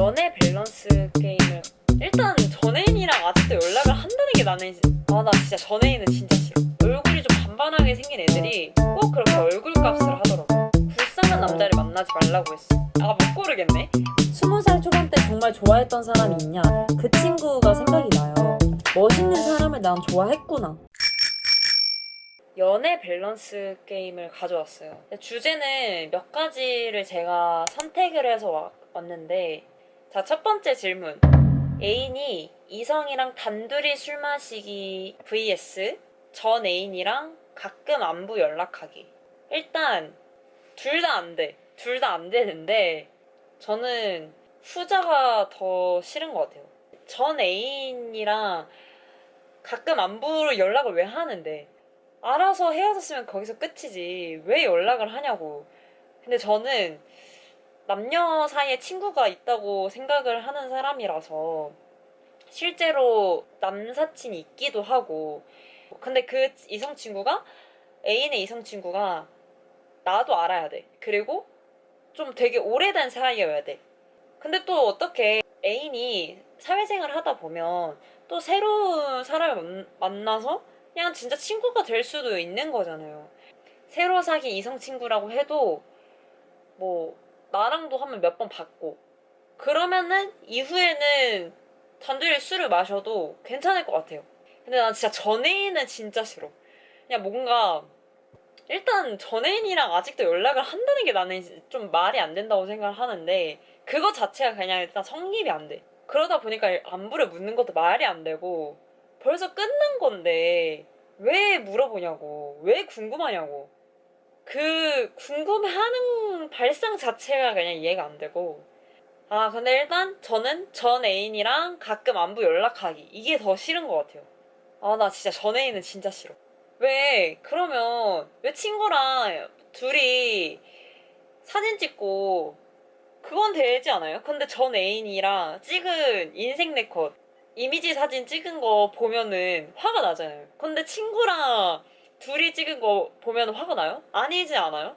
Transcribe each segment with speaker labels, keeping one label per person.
Speaker 1: 연애 밸런스 게임을 일단 전애인이랑 아직도 연락을 한다는 게 나는 나 진짜 전애인은 진짜 싫어. 얼굴이 좀 반반하게 생긴 애들이 꼭 그렇게 얼굴 값을 하더라고. 불쌍한 남자를 만나지 말라고 했어. 못 고르겠네.
Speaker 2: 20살 초반 때 정말 좋아했던 사람이 있냐? 그 친구가 생각이 나요. 멋있는 사람을 난 좋아했구나.
Speaker 1: 연애 밸런스 게임을 가져왔어요. 주제는 몇 가지를 제가 선택을 해서 왔는데, 자, 첫 번째 질문. 애인이 이성이랑 단둘이 술 마시기 vs 전 애인이랑 가끔 안부 연락하기. 일단 둘 다 안 돼. 둘 다 안 되는데 저는 후자가 더 싫은 것 같아요. 전 애인이랑 가끔 안부로 연락을 왜 하는데, 알아서 헤어졌으면 거기서 끝이지 왜 연락을 하냐고. 근데 저는 남녀 사이에 친구가 있다고 생각을 하는 사람이라서 실제로 남사친이 있기도 하고, 근데 그 이성 친구가, 애인의 이성 친구가 나도 알아야 돼. 그리고 좀 되게 오래된 사이여야 돼. 근데 또 어떻게 애인이 사회생활 하다 보면 또 새로운 사람을 만나서 그냥 진짜 친구가 될 수도 있는 거잖아요. 새로 사귄 이성 친구라고 해도 뭐 나랑도 한번 몇 번 봤고, 그러면은 이후에는 단둘이 술을 마셔도 괜찮을 것 같아요. 근데 난 진짜 전애인은 진짜 싫어. 그냥 뭔가 일단 전애인이랑 아직도 연락을 한다는 게 나는 좀 말이 안 된다고 생각을 하는데, 그거 자체가 그냥 일단 성립이 안 돼. 그러다 보니까 안부를 묻는 것도 말이 안 되고, 벌써 끝난 건데 왜 물어보냐고, 왜 궁금하냐고. 그 궁금해하는 발상 자체가 그냥 이해가 안 되고. 근데 일단 저는 전 애인이랑 가끔 안부 연락하기, 이게 더 싫은 것 같아요. 나 진짜 전 애인은 진짜 싫어. 왜 그러면 왜 친구랑 둘이 사진 찍고 그건 되지 않아요? 근데 전 애인이랑 찍은 인생 네컷 이미지 사진 찍은 거 보면은 화가 나잖아요. 근데 친구랑 둘이 찍은 거 보면 화가 나요? 아니지 않아요?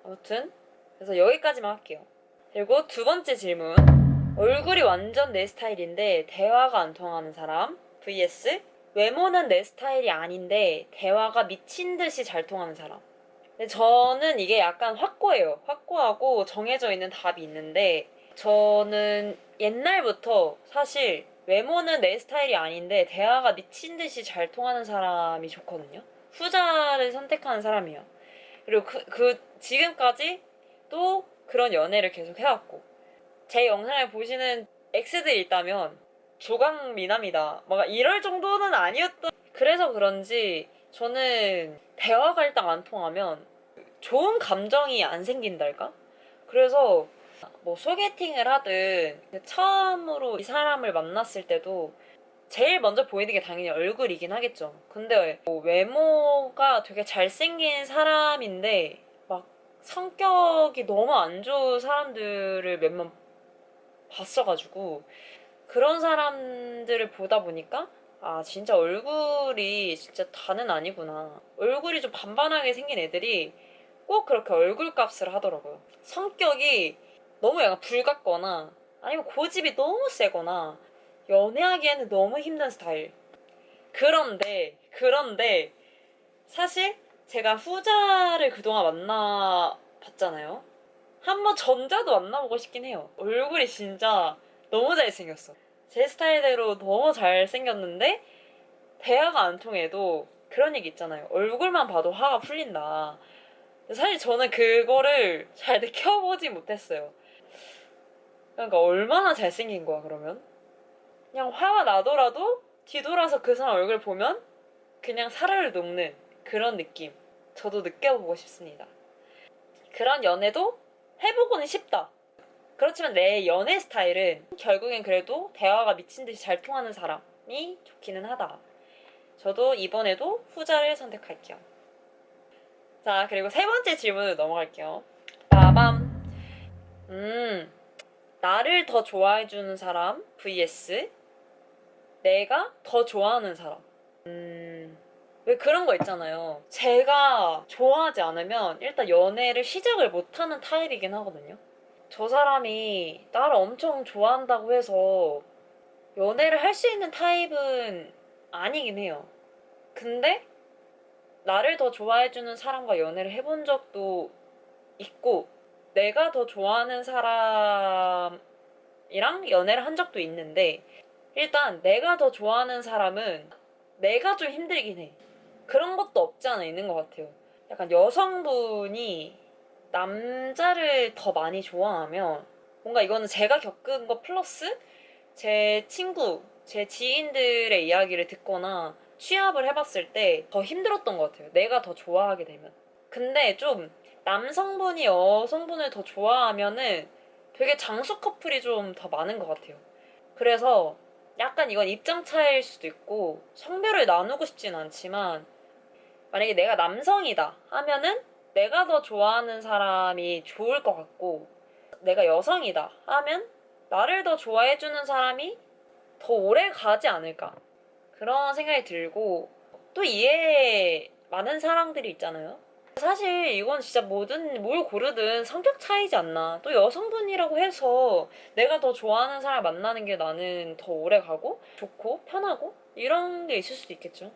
Speaker 1: 아무튼 그래서 여기까지만 할게요. 그리고 두 번째 질문. 얼굴이 완전 내 스타일인데 대화가 안 통하는 사람 vs 외모는 내 스타일이 아닌데 대화가 미친 듯이 잘 통하는 사람. 근데 저는 이게 약간 확고해요. 확고하고 정해져 있는 답이 있는데, 저는 옛날부터 사실 외모는 내 스타일이 아닌데 대화가 미친 듯이 잘 통하는 사람이 좋거든요. 후자를 선택하는 사람이에요. 그리고 지금까지 또 그런 연애를 계속 해왔고, 제 영상을 보시는 X들이 있다면 조강미남이다 막 이럴 정도는 아니었던. 그래서 그런지 저는 대화가 일단 안 통하면 좋은 감정이 안 생긴달까? 그래서 뭐 소개팅을 하든 처음으로 이 사람을 만났을 때도 제일 먼저 보이는 게 당연히 얼굴이긴 하겠죠. 근데 뭐 외모가 되게 잘생긴 사람인데 막 성격이 너무 안 좋은 사람들을 몇 번 봤어가지고, 그런 사람들을 보다 보니까 진짜 얼굴이 진짜 다는 아니구나. 얼굴이 좀 반반하게 생긴 애들이 꼭 그렇게 얼굴 값을 하더라고요. 성격이 너무 약간 불같거나 아니면 고집이 너무 세거나 연애하기에는 너무 힘든 스타일. 그런데 사실 제가 후자를 그동안 만나봤잖아요. 한번 전자도 만나보고 싶긴 해요. 얼굴이 진짜 너무 잘생겼어. 제 스타일대로 너무 잘생겼는데 대화가 안 통해도 그런 얘기 있잖아요. 얼굴만 봐도 화가 풀린다. 사실 저는 그거를 잘 느껴보지 못했어요. 그러니까 얼마나 잘생긴 거야 그러면? 그냥 화가 나더라도 뒤돌아서 그 사람 얼굴 보면 그냥 살을 녹는 그런 느낌, 저도 느껴보고 싶습니다. 그런 연애도 해보고는 싶다. 그렇지만 내 연애 스타일은 결국엔 그래도 대화가 미친 듯이 잘 통하는 사람이 좋기는 하다. 저도 이번에도 후자를 선택할게요. 자, 그리고 세 번째 질문으로 넘어갈게요. 빠밤. 나를 더 좋아해주는 사람 vs 내가 더 좋아하는 사람. 왜 그런 거 있잖아요. 제가 좋아하지 않으면 일단 연애를 시작을 못하는 타입이긴 하거든요. 저 사람이 나를 엄청 좋아한다고 해서 연애를 할 수 있는 타입은 아니긴 해요. 근데 나를 더 좋아해주는 사람과 연애를 해본 적도 있고, 내가 더 좋아하는 사람이랑 연애를 한 적도 있는데, 일단 내가 더 좋아하는 사람은 내가 좀 힘들긴 해. 그런 것도 없지 않아 있는 것 같아요. 약간 여성분이 남자를 더 많이 좋아하면 뭔가 이거는 제가 겪은 거 플러스 제 친구, 제 지인들의 이야기를 듣거나 취합을 해봤을 때 더 힘들었던 것 같아요. 내가 더 좋아하게 되면. 근데 좀 남성분이 여성분을 더 좋아하면은 되게 장수 커플이 좀 더 많은 것 같아요. 그래서 약간 이건 입장 차이일 수도 있고 성별을 나누고 싶진 않지만, 만약에 내가 남성이다 하면은 내가 더 좋아하는 사람이 좋을 것 같고, 내가 여성이다 하면 나를 더 좋아해주는 사람이 더 오래 가지 않을까, 그런 생각이 들고, 또 이해에 많은 사람들이 있잖아요. 사실 이건 진짜 뭘 고르든 성격 차이지 않나. 또 여성분이라고 해서 내가 더 좋아하는 사람을 만나는 게 나는 더 오래 가고 좋고 편하고 이런 게 있을 수도 있겠죠.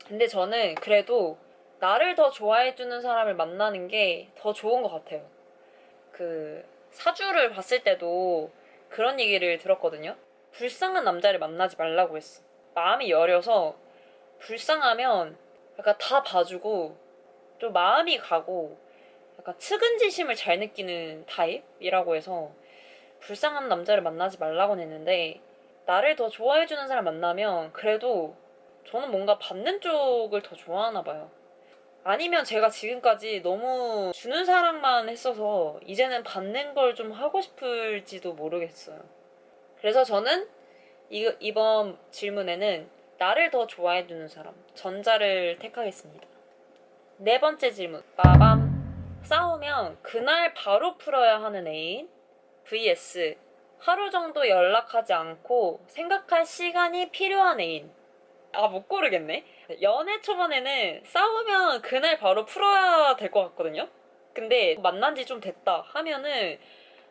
Speaker 1: 근데 저는 그래도 나를 더 좋아해주는 사람을 만나는 게 더 좋은 것 같아요. 그 사주를 봤을 때도 그런 얘기를 들었거든요. 불쌍한 남자를 만나지 말라고 했어. 마음이 여려서 불쌍하면 약간 다 봐주고 좀 마음이 가고 약간 측은지심을 잘 느끼는 타입이라고 해서 불쌍한 남자를 만나지 말라고 했는데, 나를 더 좋아해주는 사람 만나면 그래도 저는 뭔가 받는 쪽을 더 좋아하나 봐요. 아니면 제가 지금까지 너무 주는 사랑만 했어서 이제는 받는 걸 좀 하고 싶을지도 모르겠어요. 그래서 저는 이번 질문에는 나를 더 좋아해주는 사람, 전자를 택하겠습니다. 네 번째 질문. 빠밤. 싸우면 그날 바로 풀어야 하는 애인 vs 하루 정도 연락하지 않고 생각할 시간이 필요한 애인. 못 고르겠네. 연애 초반에는 싸우면 그날 바로 풀어야 될 것 같거든요. 근데 만난 지 좀 됐다 하면은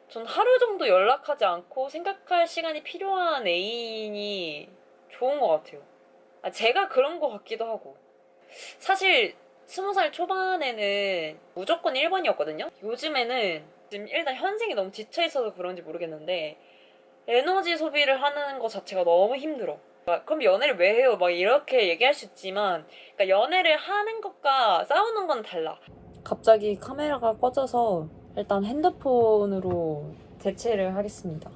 Speaker 1: 전 하루 정도 연락하지 않고 생각할 시간이 필요한 애인이 좋은 것 같아요. 제가 그런 것 같기도 하고. 사실 20살 초반에는 무조건 1번이었거든요. 요즘에는 지금 일단 현생이 너무 지쳐있어서 그런지 모르겠는데 에너지 소비를 하는 것 자체가 너무 힘들어. 그럼 연애를 왜 해요? 막 이렇게 얘기할 수 있지만, 그러니까 연애를 하는 것과 싸우는 건 달라.
Speaker 2: 갑자기 카메라가 꺼져서 일단 핸드폰으로 대체를 하겠습니다.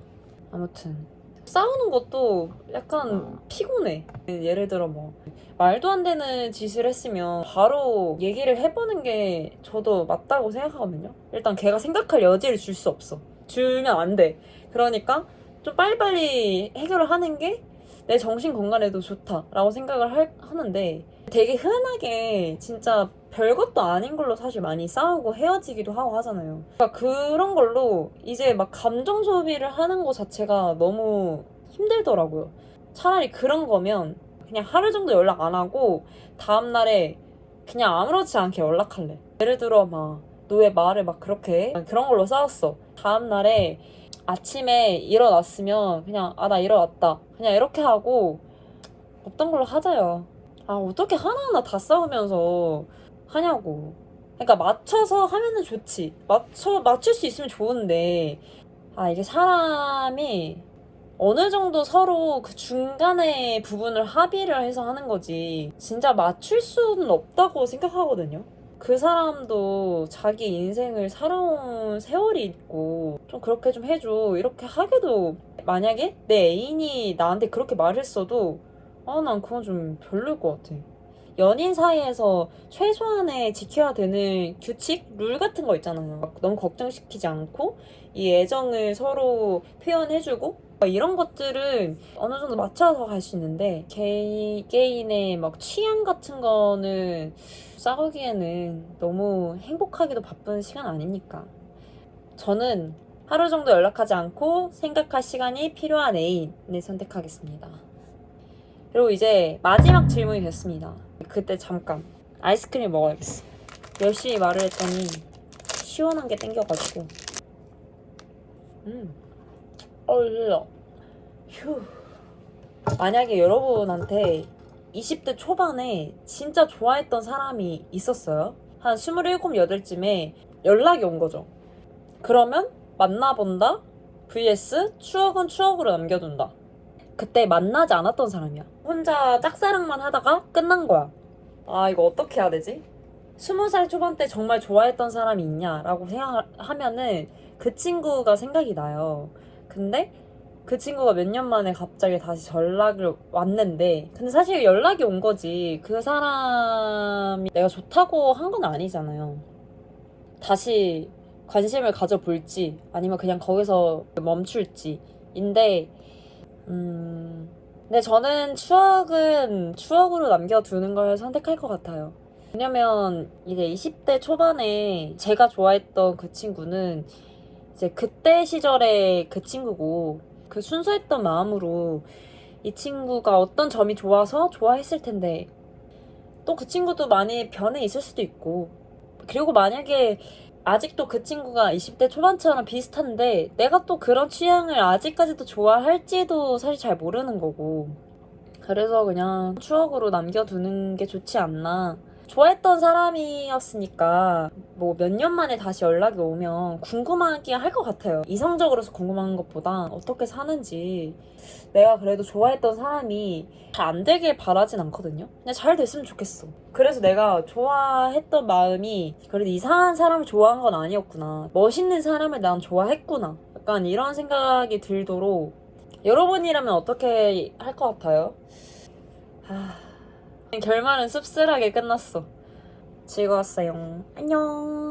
Speaker 2: 아무튼 싸우는 것도 약간 피곤해. 예를 들어 뭐 말도 안 되는 짓을 했으면 바로 얘기를 해보는 게 저도 맞다고 생각하거든요. 일단 걔가 생각할 여지를 줄 수 없어. 주면 안 돼. 그러니까 좀 빨리빨리 해결을 하는 게 내 정신 건강에도 좋다라고 생각을 하는데, 되게 흔하게 진짜 별것도 아닌 걸로 사실 많이 싸우고 헤어지기도 하고 하잖아요. 그러니까 그런 걸로 이제 막 감정 소비를 하는 것 자체가 너무 힘들더라고요. 차라리 그런 거면 그냥 하루 정도 연락 안 하고 다음날에 그냥 아무렇지 않게 연락할래. 예를 들어 막 너 왜 말을 막 그렇게 해? 그런 걸로 싸웠어. 다음날에 아침에 일어났으면 그냥 나 일어났다 그냥 이렇게 하고 없던 걸로 하자요. 어떻게 하나하나 다 싸우면서 하냐고. 그러니까 맞춰서 하면은 좋지. 맞출 수 있으면 좋은데, 이게 사람이 어느 정도 서로 그 중간의 부분을 합의를 해서 하는 거지. 진짜 맞출 수는 없다고 생각하거든요. 그 사람도 자기 인생을 살아온 세월이 있고 좀 그렇게 좀 해줘 이렇게 하게도, 만약에 내 애인이 나한테 그렇게 말했어도 난 그건 좀 별로일 것 같아. 연인 사이에서 최소한의 지켜야 되는 규칙? 룰 같은 거 있잖아요. 막 너무 걱정시키지 않고 이 애정을 서로 표현해주고 이런 것들은 어느 정도 맞춰서 갈 수 있는데, 개인의 막 취향 같은 거는 싸우기에는 너무 행복하기도 바쁜 시간 아니니까. 저는 하루 정도 연락하지 않고 생각할 시간이 필요한 애인을 선택하겠습니다. 그리고 이제 마지막 질문이 됐습니다. 그때 잠깐 아이스크림 먹어야겠어. 열심히 말을 했더니 시원한 게 땡겨가지고. 얼려. 휴. 만약에 여러분한테 20대 초반에 진짜 좋아했던 사람이 있었어요. 한 27, 8쯤에 연락이 온 거죠. 그러면 만나본다 vs 추억은 추억으로 남겨둔다. 그때 만나지 않았던 사람이야. 혼자 짝사랑만 하다가 끝난 거야. 아, 이거 어떻게 해야 되지? 20살 초반 때 정말 좋아했던 사람이 있냐라고 생각하면은 그 친구가 생각이 나요. 근데 그 친구가 몇 년 만에 갑자기 다시 연락을 왔는데, 근데 사실 연락이 온 거지 그 사람이 내가 좋다고 한 건 아니잖아요. 다시 관심을 가져볼지 아니면 그냥 거기서 멈출지인데, 근데 저는 추억은 추억으로 남겨두는 걸 선택할 것 같아요. 왜냐면 이제 20대 초반에 제가 좋아했던 그 친구는 이제 그때 시절의 그 친구고, 그 순수했던 마음으로 이 친구가 어떤 점이 좋아서 좋아했을 텐데, 또 그 친구도 많이 변해 있을 수도 있고, 그리고 만약에 아직도 그 친구가 20대 초반처럼 비슷한데 내가 또 그런 취향을 아직까지도 좋아할지도 사실 잘 모르는 거고, 그래서 그냥 추억으로 남겨두는 게 좋지 않나. 좋아했던 사람이었으니까 뭐 몇 년 만에 다시 연락이 오면 궁금하긴 할 것 같아요. 이성적으로서 궁금한 것보다 어떻게 사는지. 내가 그래도 좋아했던 사람이 잘 안 되길 바라진 않거든요. 그냥 잘 됐으면 좋겠어. 그래서 내가 좋아했던 마음이 그래도 이상한 사람을 좋아한 건 아니었구나, 멋있는 사람을 난 좋아했구나, 약간 이런 생각이 들도록. 여러분이라면 어떻게 할 것 같아요? 결말은 씁쓸하게 끝났어. 즐거웠어요. 안녕.